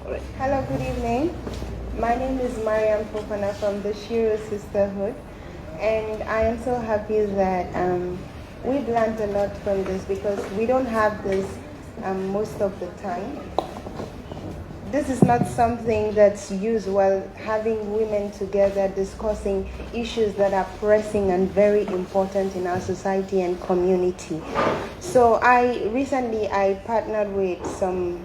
Hello, good evening. My name is Mariam Fofana from the Shiro Sisterhood, and I am so happy that we've learned a lot from this because we don't have this most of the time. This is not something that's usual, having women together discussing issues that are pressing and very important in our society and community. So recently I partnered with some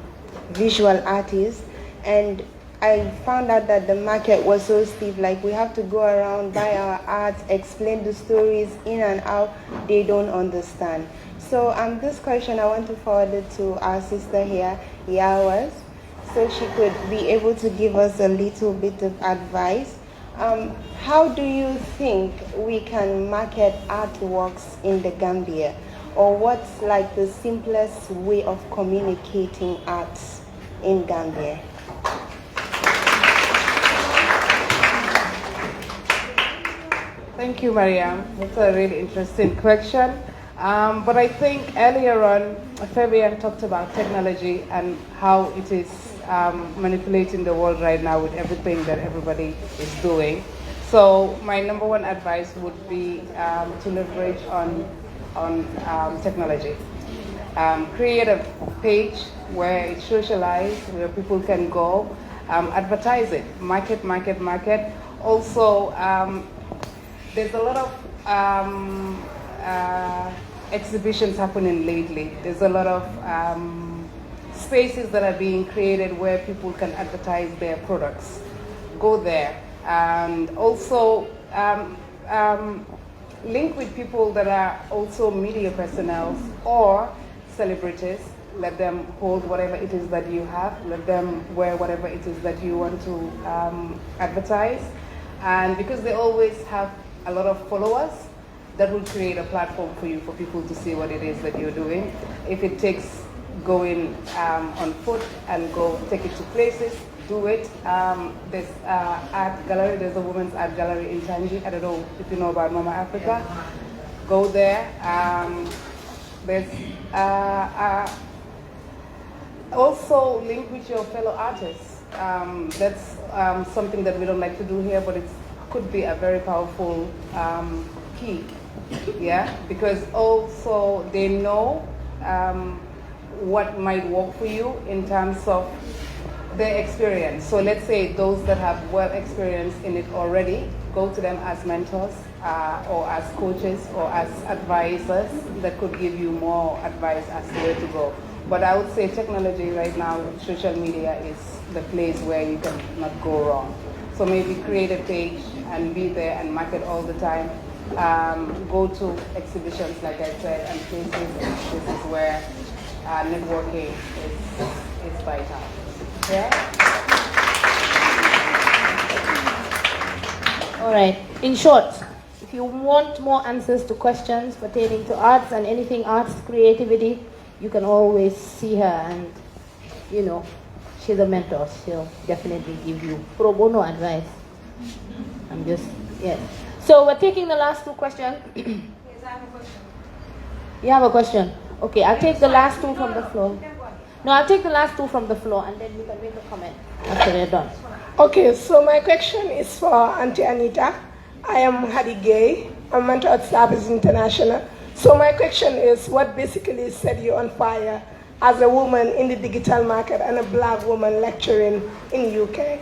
visual artists, and I found out that the market was so steep, like we have to go around, buy our art, explain the stories in and out, they don't understand. So this question, I want to forward it to our sister here, Yawas, so she could be able to give us a little bit of advice. How do you think we can market artworks in the Gambia? Or what's like the simplest way of communicating arts in Gambia? Thank you, Mariam. That's a really interesting question. But I think earlier on, Fabian talked about technology and how it is manipulating the world right now with everything that everybody is doing. So my number one advice would be to leverage on technology. Create a page where it's socialized, where people can go, advertise it, market. Also, there's a lot of exhibitions happening lately. There's a lot of spaces that are being created where people can advertise their products. Go there. And also link with people that are also media personnel or celebrities. Let them hold whatever it is that you have. Let them wear whatever it is that you want to advertise. And because they always have a lot of followers, that will create a platform for you, for people to see what it is that you're doing. If it takes going on foot and go take it to places, do it. There's art gallery, there's a women's art gallery in Tangi. I don't know if you know about Mama Africa. Go there. There's also link with your fellow artists. That's something that we don't like to do here, but it could be a very powerful key. Yeah, because also they know what might work for you in terms of their experience. So let's say those that have well experience in it already, go to them as mentors or as coaches or as advisors that could give you more advice as to where to go. But I would say technology right now with social media is the place where you can not go wrong. So maybe create a page and be there and market all the time. Go to exhibitions, like I said, and places. This is where networking is vital. Yeah? All right. In short, if you want more answers to questions pertaining to arts and anything arts, creativity, you can always see her, and you know, she's a mentor. She'll definitely give you pro bono advice. Yes. So we're taking the last two questions. Yes, I have a question. You have a question? Okay, I'll take the last two from the floor. No, I'll take the last two from the floor, and then you can make a comment after they're done. Okay, so my question is for Auntie Anita. I am Hadi Gay. I'm mentor at Service International. So my question is, what basically set you on fire as a woman in the digital market and a black woman lecturing in UK?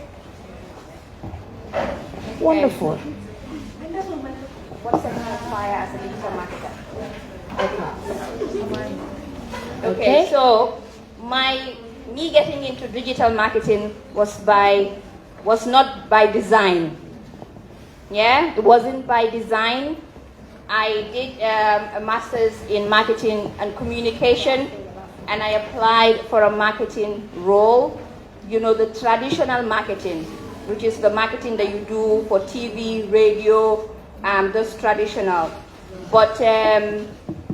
Wonderful. What set you on fire as a digital marketer? Okay. So me getting into digital marketing was not by design. Yeah, it wasn't by design. I did a master's in marketing and communication, and I applied for a marketing role. You know, the traditional marketing, which is the marketing that you do for TV, radio, those traditional. But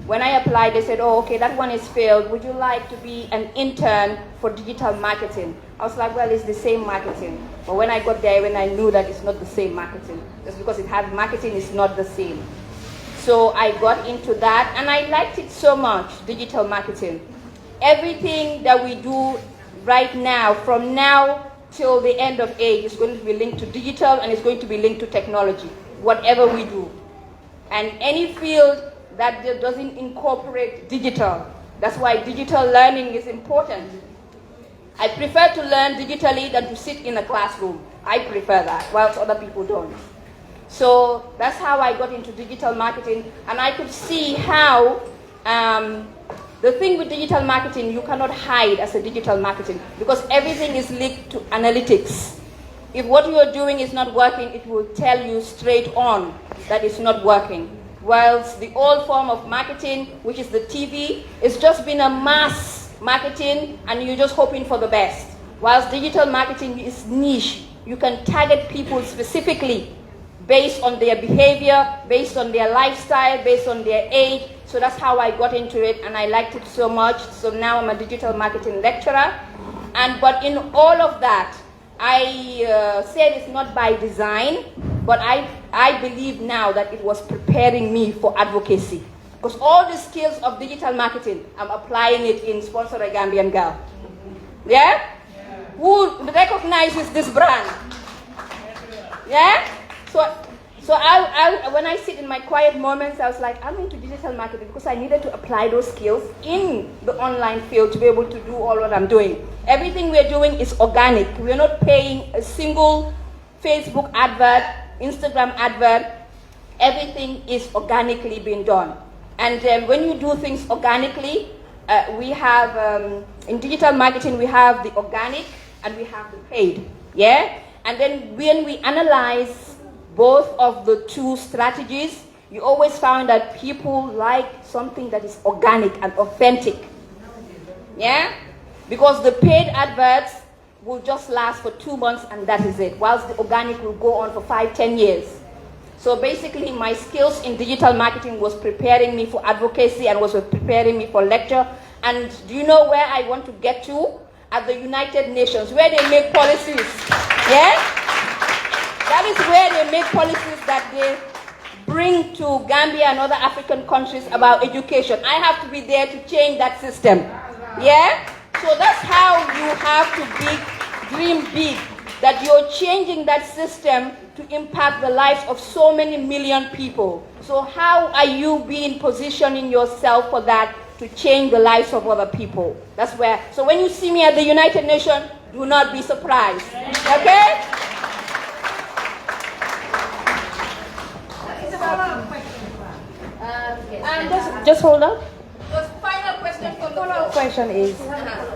when I applied, they said, oh, okay, that one is failed. Would you like to be an intern for digital marketing? I was like, well, it's the same marketing. But when I got there, when I knew that it's not the same marketing, just because it had marketing is not the same. So I got into that, and I liked it so much, digital marketing. Everything that we do right now, from now till the end of age, is going to be linked to digital and it's going to be linked to technology, whatever we do. And any field that doesn't incorporate digital, that's why digital learning is important. I prefer to learn digitally than to sit in a classroom. I prefer that, whilst other people don't. So that's how I got into digital marketing, and I could see how the thing with digital marketing, you cannot hide as a digital marketing because everything is linked to analytics. If what you are doing is not working, it will tell you straight on that it's not working. Whilst the old form of marketing, which is the TV, it's just been a mass marketing and you're just hoping for the best. Whilst digital marketing is niche, you can target people specifically based on their behavior, based on their lifestyle, based on their age. So that's how I got into it, and I liked it so much. So now I'm a digital marketing lecturer. But in all of that, I said it's not by design, but I believe now that it was preparing me for advocacy. Because all the skills of digital marketing, I'm applying it in Sponsor a Gambian Girl. Yeah? Who recognizes this brand? Yeah? So I when I sit in my quiet moments, I was like, I'm into digital marketing because I needed to apply those skills in the online field to be able to do all what I'm doing. Everything we're doing is organic. We're not paying a single Facebook advert, Instagram advert. Everything is organically being done. And when you do things organically, we have, in digital marketing, we have the organic and we have the paid. Yeah? And then when we analyze both of the two strategies, you always found that people like something that is organic and authentic. Yeah? Because the paid adverts will just last for 2 months and that is it, whilst the organic will go on for 5-10 years. So basically my skills in digital marketing was preparing me for advocacy and was preparing me for lecture. And do you know where I want to get to? At the United Nations, where they make policies. Yeah? That is where they make policies that they bring to Gambia and other African countries about education. I have to be there to change that system. Yeah? So that's how you have to dream big, that you're changing that system to impact the lives of so many million people. So how are you being positioning yourself for that to change the lives of other people? That's where, so when you see me at the United Nations, do not be surprised. Okay? Just hold up. The final question from the Follow-up question is,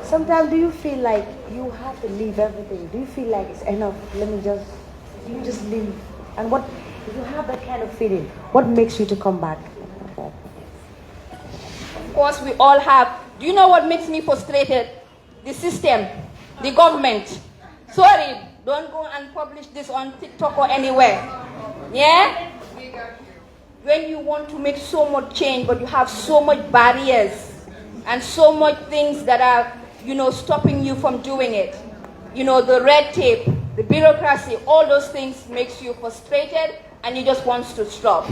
sometimes do you feel like you have to leave everything? Do you feel like it's enough? Do you just leave? And what, if you have that kind of feeling, what makes you to come back? Of course, we all have. Do you know what makes me frustrated? The system, the government. Sorry, don't go and publish this on TikTok or anywhere. Yeah? When you want to make so much change, but you have so much barriers and so much things that are, stopping you from doing it. The red tape, the bureaucracy, all those things makes you frustrated and you just want to stop.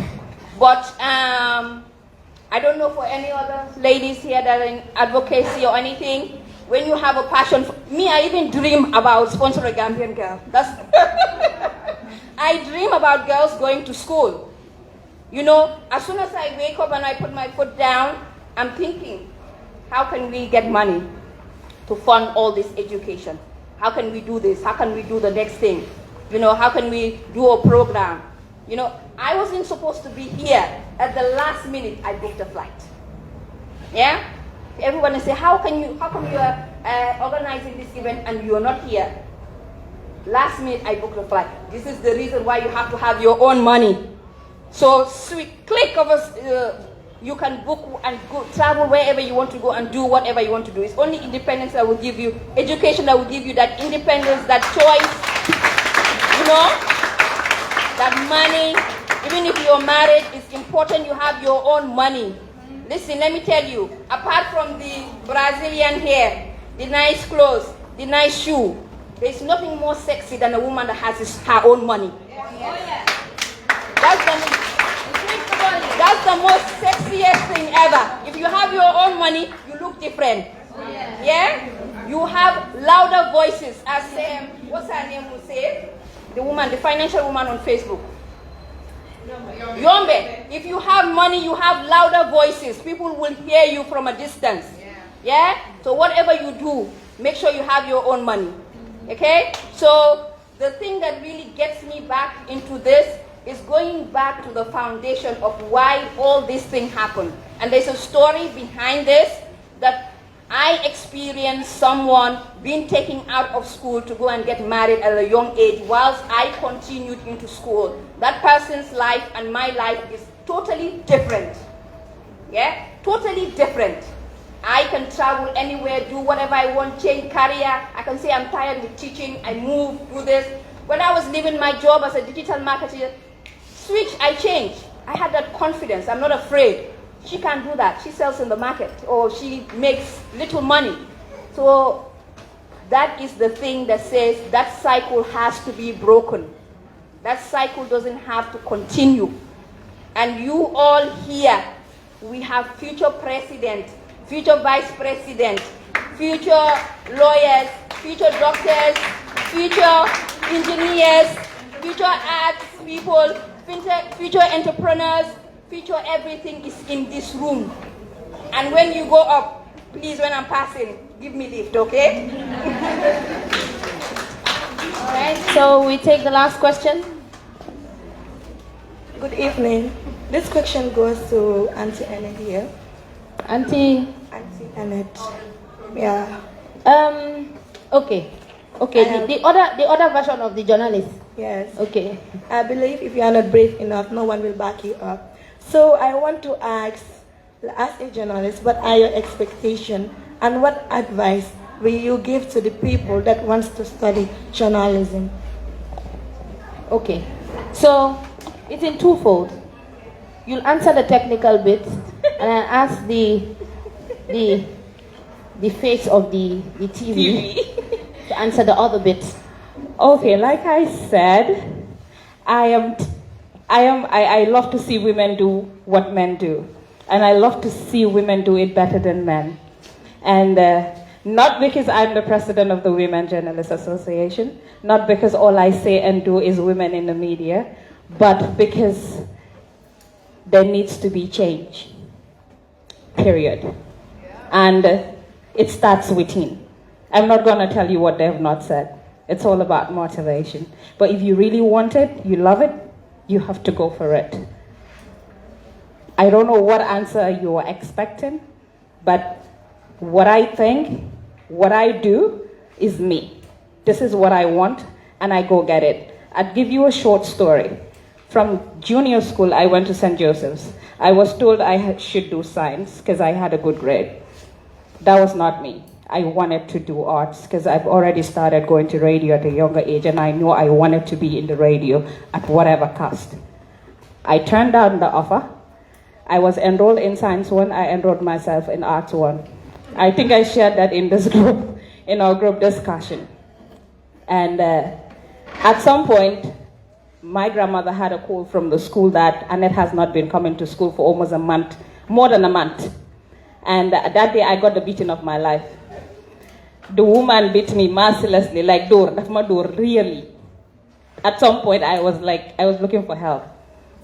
But I don't know for any other ladies here that are in advocacy or anything. When you have a passion, me, I even dream about Sponsor a Gambian Girl. I dream about girls going to school. As soon as I wake up and I put my foot down, I'm thinking, how can we get money to fund all this education? How can we do this? How can we do the next thing? How can we do a program? I wasn't supposed to be here. At the last minute, I booked a flight. Yeah? Everyone will say, how come you are organizing this event and you're not here? Last minute, I booked a flight. This is the reason why you have to have your own money. So, click of us, you can book and go travel wherever you want to go and do whatever you want to do. It's only independence that will give you, education that will give you that independence, that choice, that money. Even if you're married, it's important you have your own money. Listen, let me tell you, apart from the Brazilian hair, the nice clothes, the nice shoe, there's nothing more sexy than a woman that has her own money. That's the most sexiest thing ever. If you have your own money, you look different. Yeah? You have louder voices, as what's her name will say? The woman, the financial woman on Facebook. Yombe. If you have money, you have louder voices. People will hear you from a distance. Yeah? So whatever you do, make sure you have your own money. Okay? So the thing that really gets me back into this is going back to the foundation of why all this thing happened. And there's a story behind this that I experienced someone being taken out of school to go and get married at a young age whilst I continued into school. That person's life and my life is totally different. Yeah? Totally different. I can travel anywhere, do whatever I want, change career. I can say I'm tired with teaching, I move, do this. When I was leaving my job as a digital marketer, I changed. I had that confidence. I'm not afraid. She can't do that. She sells in the market or she makes little money. So that is the thing that says that cycle has to be broken. That cycle doesn't have to continue. And you all here, we have future president, future vice president, future lawyers, future doctors, future engineers, future arts people, future entrepreneurs, future everything is in this room. And when you go up, please, when I'm passing, give me lift, okay? All right, so we take the last question. Good evening. This question goes to Auntie Annette here. Auntie Annette. Yeah. Okay. The other version of the journalist. Yes. Okay. I believe if you are not brave enough, no one will back you up. So I want to ask, as a journalist, what are your expectations and what advice will you give to the people that wants to study journalism? Okay. So it's in twofold. You'll answer the technical bit and I'll ask the face of the TV to answer the other bit. Okay, like I said, I love to see women do what men do. And I love to see women do it better than men. And not because I'm the president of the Women Journalists Association, not because all I say and do is women in the media, but because there needs to be change, period. And it starts within. I'm not going to tell you what they have not said. It's all about motivation. But if you really want it, you love it, you have to go for it. I don't know what answer you are expecting, but what I think, what I do is me. This is what I want, and I go get it. I'll give you a short story. From junior school, I went to St. Joseph's. I was told I should do science because I had a good grade. That was not me. I wanted to do arts because I've already started going to radio at a younger age, and I knew I wanted to be in the radio at whatever cost. I turned down the offer. I was enrolled in Science 1. I enrolled myself in Arts 1. I think I shared that in this group, in our group discussion. And at some point, my grandmother had a call from the school that Annette has not been coming to school for almost a month, more than a month. And that day I got the beating of my life. The woman beat me mercilessly, like door, that's my door, really. At some point I was looking for help.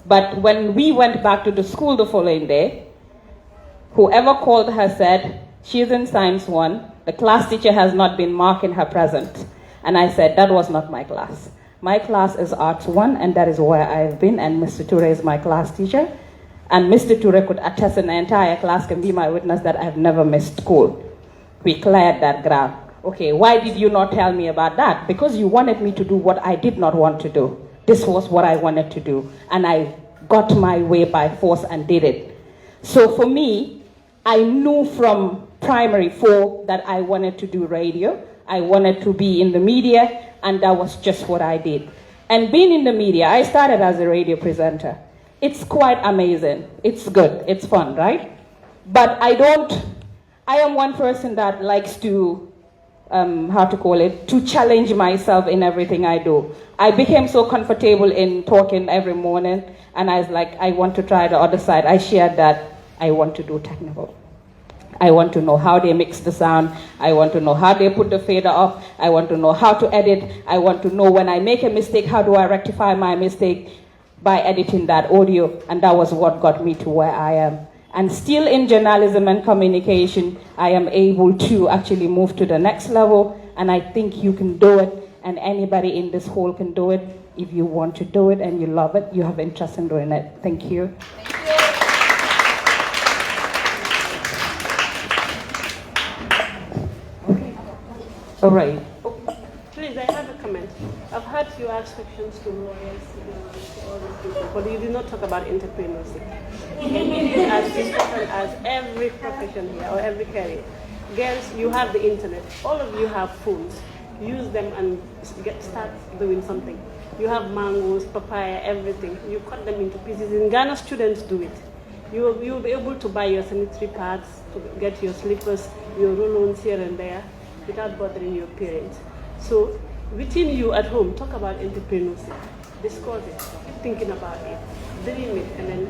But when we went back to the school the following day, whoever called her said, she's in Science 1, the class teacher has not been marking her present. And I said, that was not my class. My class is Arts 1, and that is where I've been, and Mr. Ture is my class teacher. And Mr. Ture could attest, and the entire class can be my witness that I've never missed school. We cleared that ground. Okay, why did you not tell me about that? Because you wanted me to do what I did not want to do. This was what I wanted to do. And I got my way by force and did it. So for me, I knew from primary 4 that I wanted to do radio. I wanted to be in the media, and that was just what I did. And being in the media, I started as a radio presenter. It's quite amazing. It's good. It's fun, right? But I am one person that likes to, to challenge myself in everything I do. I became so comfortable in talking every morning, and I was like, I want to try the other side. I shared that I want to do technical. I want to know how they mix the sound. I want to know how they put the fader up. I want to know how to edit. I want to know when I make a mistake, how do I rectify my mistake by editing that audio. And that was what got me to where I am. And still in journalism and communication, I am able to actually move to the next level. And I think you can do it. And anybody in this hall can do it. If you want to do it and you love it, you have interest in doing it. Thank you. All right. Please, I have a comment. I've heard you ask questions to lawyers, to all these people, but you did not talk about entrepreneurship. And it is as important as every profession here or every career. Girls, you have the internet. All of you have phones. Use them and start doing something. You have mangoes, papaya, everything. You cut them into pieces. In Ghana, students do it. You'll be able to buy your sanitary pads, to get your slippers, your roll-ons here and there, without bothering your parents. So within you at home, talk about entrepreneurship. Discuss it. Keep thinking about it. Dream it, and then